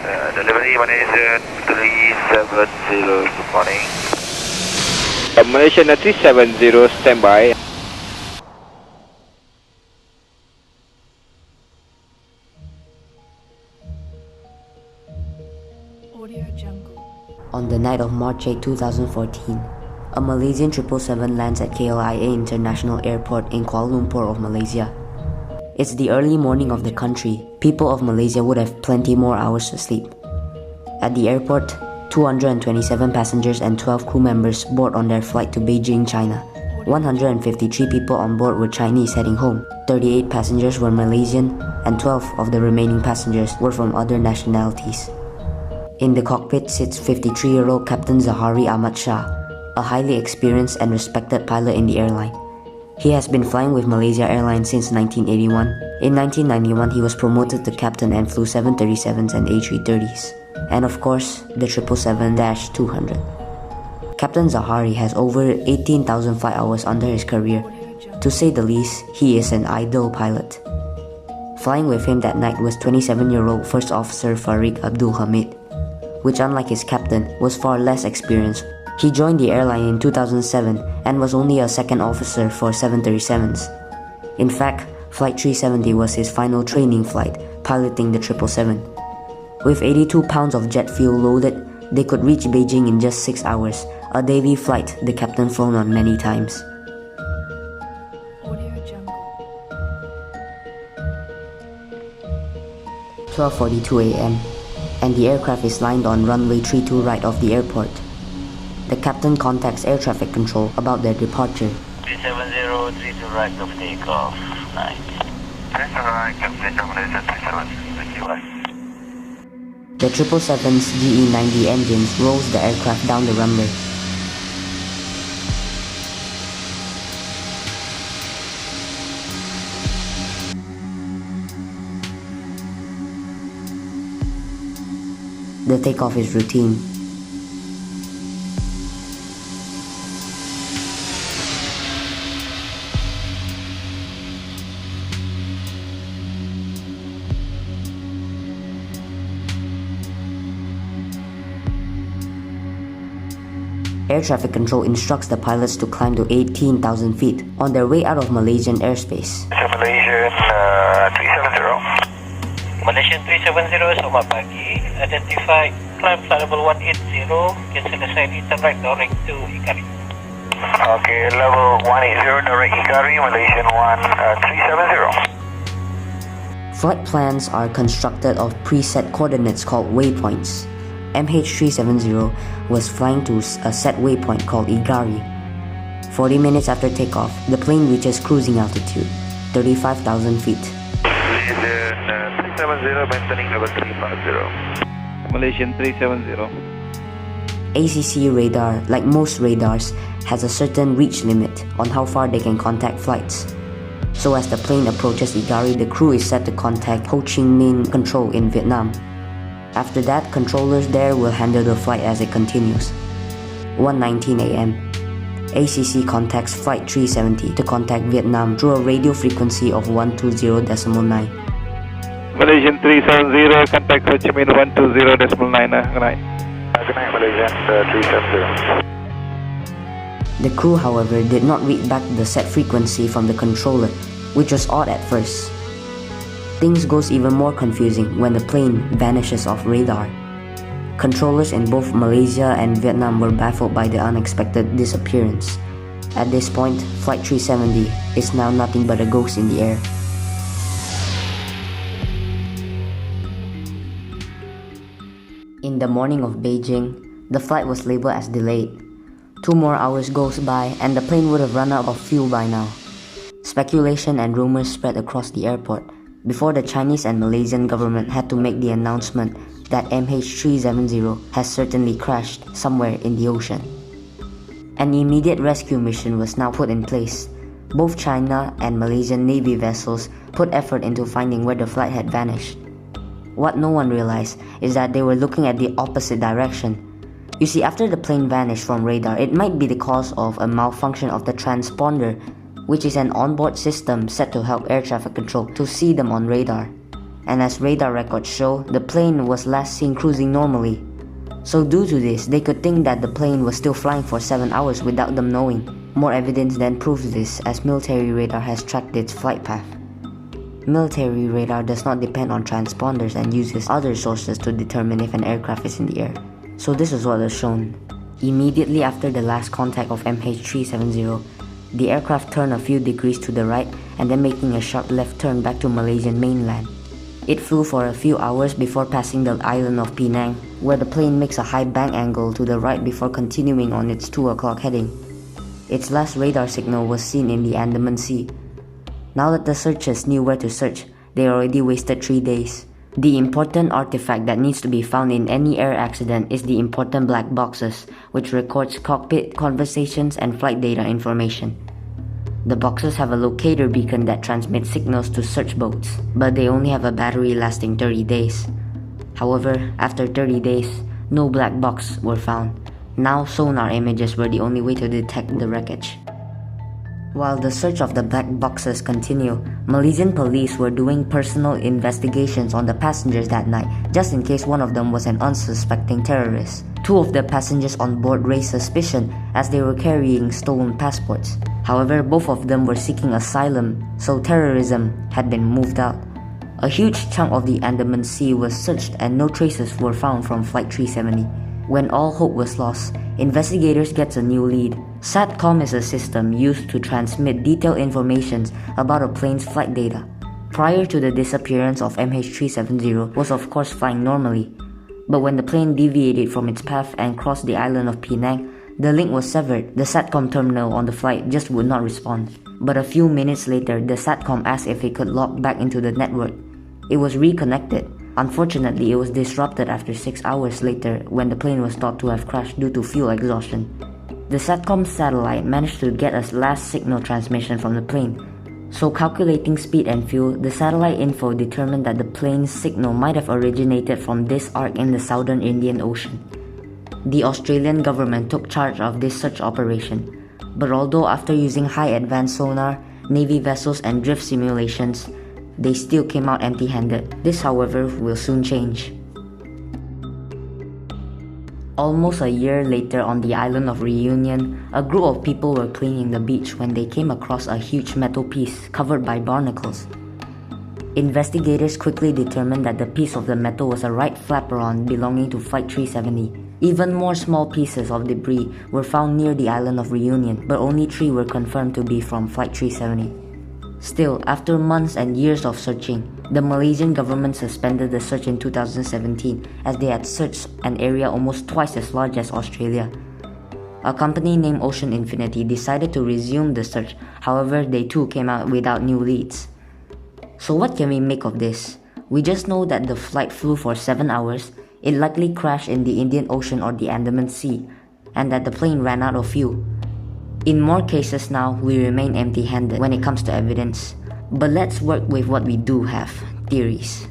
Delivery Malaysian 370, good morning. Malaysian 370, standby. On the night of March 8, 2014, a Malaysian 777 lands at KLIA International Airport in Kuala Lumpur of Malaysia. It's the early morning of the country. People of Malaysia would have plenty more hours to sleep. At the airport, 227 passengers and 12 crew members board on their flight to Beijing, China. 153 people on board were Chinese heading home, 38 passengers were Malaysian, and 12 of the remaining passengers were from other nationalities. In the cockpit sits 53-year-old Captain Zahari Ahmad Shah, a highly experienced and respected pilot in the airline. He has been flying with Malaysia Airlines since 1981. In 1991, he was promoted to captain and flew 737s and A330s, and of course, the 777-200. Captain Zahari has over 18,000 flight hours under his career. To say the least, he is an ideal pilot. Flying with him that night was 27-year-old First Officer Farid Abdul Hamid, which unlike his captain, was far less experienced. He joined the airline in 2007 and was only a second officer for 737s. In fact, Flight 370 was his final training flight, piloting the 777. With 82 pounds of jet fuel loaded, they could reach Beijing in just 6 hours, a daily flight the captain flown on many times. 12:42 a.m. and the aircraft is lined on runway 32 right of the airport. The captain contacts air traffic control about their departure. 370, 32 right of takeoff. Nice. 370, Captain Malaysia 37, thank you. The 777's GE90 engines rolls the aircraft down the runway. The takeoff is routine. Air traffic control instructs the pilots to climb to 18,000 feet on their way out of Malaysian airspace. Malaysian 370. Malaysian 370, selamat pagi. Identified, climb flight level 180, cancel assign turn right direct to Ikari. Okay, level 180 direct Ikari, Malaysian 370. Flight plans are constructed of preset coordinates called waypoints. MH370 was flying to a set waypoint called Igari. 40 minutes after takeoff, the plane reaches cruising altitude, 35,000 feet. Malaysian 370, maintaining level 350. Malaysian 370. ACC radar, like most radars, has a certain reach limit on how far they can contact flights. So as the plane approaches Igari, the crew is set to contact Ho Chi Minh Control in Vietnam. After that, controllers there will handle the flight as it continues. 1:19 a.m. ACC contacts Flight 370 to contact Vietnam through a radio frequency of 120.9. Malaysian 370, contact Ho Chi Minh 120.9. Good night. Good night, Malaysian 370. The crew, however, did not read back the set frequency from the controller, which was odd at first. Things goes even more confusing when the plane vanishes off radar. Controllers in both Malaysia and Vietnam were baffled by the unexpected disappearance. At this point, Flight 370 is now nothing but a ghost in the air. In the morning of Beijing, the flight was labeled as delayed. 2 more hours goes by and the plane would have run out of fuel by now. Speculation and rumors spread across the airport before the Chinese and Malaysian government had to make the announcement that MH370 has certainly crashed somewhere in the ocean. An immediate rescue mission was now put in place. Both China and Malaysian Navy vessels put effort into finding where the flight had vanished. What no one realized is that they were looking at the opposite direction. You see, after the plane vanished from radar, it might be the cause of a malfunction of the transponder, which is an onboard system set to help air traffic control to see them on radar. and as radar records show, the plane was last seen cruising normally. So due to this, they could think that the plane was still flying for 7 hours without them knowing. More evidence then proves this, as military radar has tracked its flight path. Military radar does not depend on transponders and uses other sources to determine if an aircraft is in the air. So this is what is shown. Immediately after the last contact of MH370, the aircraft turned a few degrees to the right and then making a sharp left turn back to Malaysian mainland. It flew for a few hours before passing the island of Penang, where the plane makes a high bank angle to the right before continuing on its 2 o'clock heading. Its last radar signal was seen in the Andaman Sea. Now that the searchers knew where to search, they already wasted 3 days. The important artifact that needs to be found in any air accident is the important black boxes, which records cockpit conversations and flight data information. The boxes have a locator beacon that transmits signals to search boats, but they only have a battery lasting 30 days. However, after 30 days, no black box were found. Now sonar images were the only way to detect the wreckage. While the search of the black boxes continue, Malaysian police were doing personal investigations on the passengers that night, just in case one of them was an unsuspecting terrorist. 2 of the passengers on board raised suspicion as they were carrying stolen passports. However, both of them were seeking asylum, so terrorism had been moved out. A huge chunk of the Andaman Sea was searched and no traces were found from Flight 370. When all hope was lost, investigators get a new lead. SATCOM is a system used to transmit detailed information about a plane's flight data. Prior to the disappearance of MH370 was of course flying normally, but when the plane deviated from its path and crossed the island of Penang, the link was severed. The SATCOM terminal on the flight just would not respond. But a few minutes later, the SATCOM asked if it could log back into the network. It was reconnected. Unfortunately, it was disrupted after 6 hours later when the plane was thought to have crashed due to fuel exhaustion. The SATCOM satellite managed to get a last signal transmission from the plane. So calculating speed and fuel, the satellite info determined that the plane's signal might have originated from this arc in the southern Indian Ocean. The Australian government took charge of this search operation, but although after using high advanced sonar, Navy vessels and drift simulations, they still came out empty-handed. This, however, will soon change. Almost a year later on the island of Reunion, a group of people were cleaning the beach when they came across a huge metal piece covered by barnacles. Investigators quickly determined that the piece of the metal was a right flaperon belonging to Flight 370. Even more small pieces of debris were found near the island of Reunion, but only 3 were confirmed to be from Flight 370. Still, after months and years of searching, the Malaysian government suspended the search in 2017 as they had searched an area almost twice as large as Australia. A company named Ocean Infinity decided to resume the search, however they too came out without new leads. So what can we make of this? We just know that the flight flew for 7 hours, it likely crashed in the Indian Ocean or the Andaman Sea, and that the plane ran out of fuel. In more cases now, we remain empty-handed when it comes to evidence. But let's work with what we do have, theories.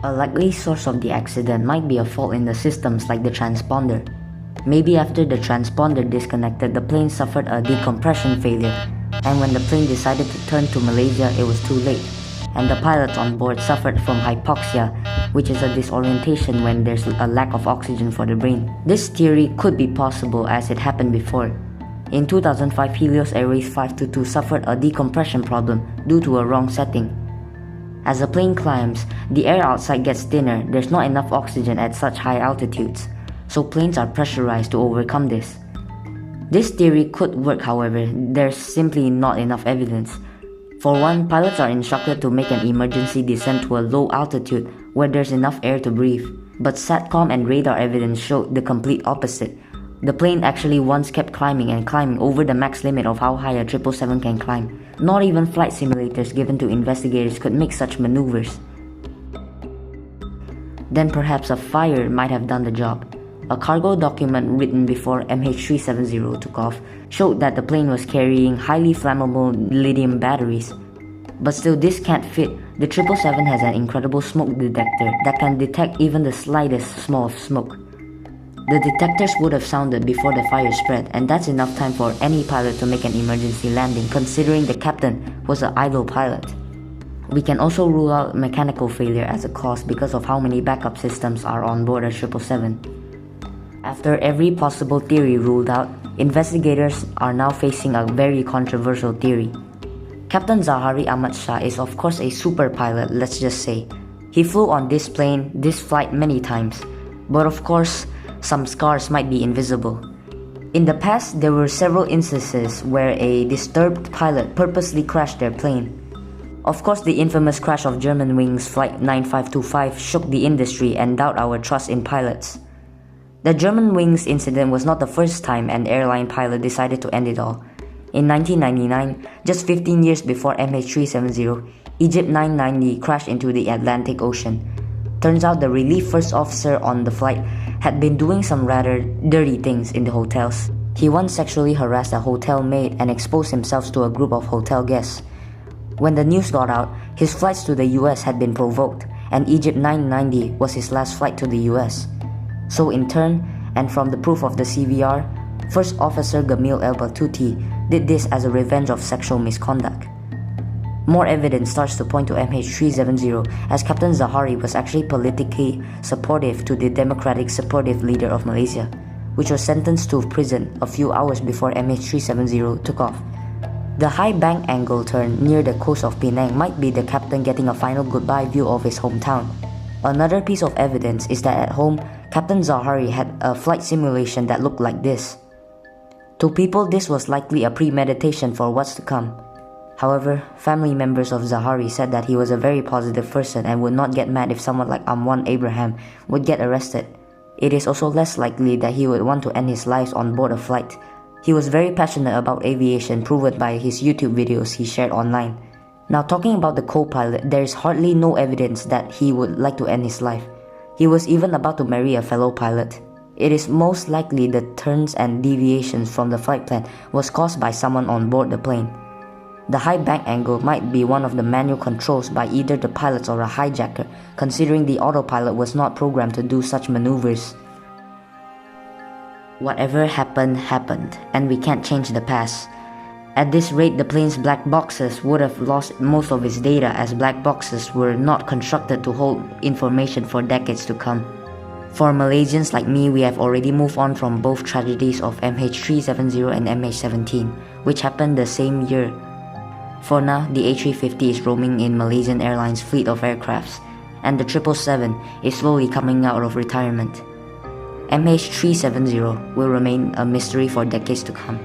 A likely source of the accident might be a fault in the systems like the transponder. Maybe after the transponder disconnected, the plane suffered a decompression failure, and when the plane decided to turn to Malaysia, it was too late, and the pilots on board suffered from hypoxia, which is a disorientation when there's a lack of oxygen for the brain. This theory could be possible as it happened before. In 2005, Helios Airways 522 suffered a decompression problem due to a wrong setting. As the plane climbs, the air outside gets thinner, there's not enough oxygen at such high altitudes, so planes are pressurized to overcome this. This theory could work, however, there's simply not enough evidence. For one, pilots are instructed to make an emergency descent to a low altitude where there's enough air to breathe. But SATCOM and radar evidence showed the complete opposite. The plane actually once kept climbing and climbing over the max limit of how high a 777 can climb. Not even flight simulators given to investigators could make such maneuvers. Then perhaps a fire might have done the job. A cargo document written before MH370 took off showed that the plane was carrying highly flammable lithium batteries. But still, this can't fit. The 777 has an incredible smoke detector that can detect even the slightest small smoke. The detectors would have sounded before the fire spread, and that's enough time for any pilot to make an emergency landing, considering the captain was an idle pilot. We can also rule out mechanical failure as a cause because of how many backup systems are on board a 777. After every possible theory ruled out, investigators are now facing a very controversial theory. Captain Zahari Ahmad Shah is of course a super pilot, let's just say. He flew on this plane, this flight many times, but of course, some scars might be invisible. In the past, there were several instances where a disturbed pilot purposely crashed their plane. Of course, the infamous crash of Germanwings Flight 9525 shook the industry and doubt our trust in pilots. The Germanwings incident was not the first time an airline pilot decided to end it all. In 1999, just 15 years before MH370, Egypt 990 crashed into the Atlantic Ocean. Turns out the relief first officer on the flight had been doing some rather dirty things in the hotels. He once sexually harassed a hotel maid and exposed himself to a group of hotel guests. When the news got out, his flights to the US had been provoked, and Egypt 990 was his last flight to the US. So in turn, and from the proof of the CVR, First Officer Gamil El Batuti did this as a revenge of sexual misconduct. More evidence starts to point to MH370 as Captain Zahari was actually politically supportive to the Democratic Supportive Leader of Malaysia, which was sentenced to prison a few hours before MH370 took off. The high bank angle turn near the coast of Penang might be the captain getting a final goodbye view of his hometown. Another piece of evidence is that at home, Captain Zahari had a flight simulation that looked like this. To people, this was likely a premeditation for what's to come. However, family members of Zahari said that he was a very positive person and would not get mad if someone like Amwan Abraham would get arrested. It is also less likely that he would want to end his life on board a flight. He was very passionate about aviation, proven by his YouTube videos he shared online. Now, talking about the co-pilot, there is hardly no evidence that he would like to end his life. He was even about to marry a fellow pilot. It is most likely the turns and deviations from the flight plan was caused by someone on board the plane. The high bank angle might be one of the manual controls by either the pilots or a hijacker, considering the autopilot was not programmed to do such maneuvers. Whatever happened, happened, and we can't change the past. At this rate, the plane's black boxes would have lost most of its data, as black boxes were not constructed to hold information for decades to come. For Malaysians like me, we have already moved on from both tragedies of MH370 and MH17, which happened the same year. For now, the A350 is roaming in Malaysian Airlines' fleet of aircrafts, and the 777 is slowly coming out of retirement. MH370 will remain a mystery for decades to come.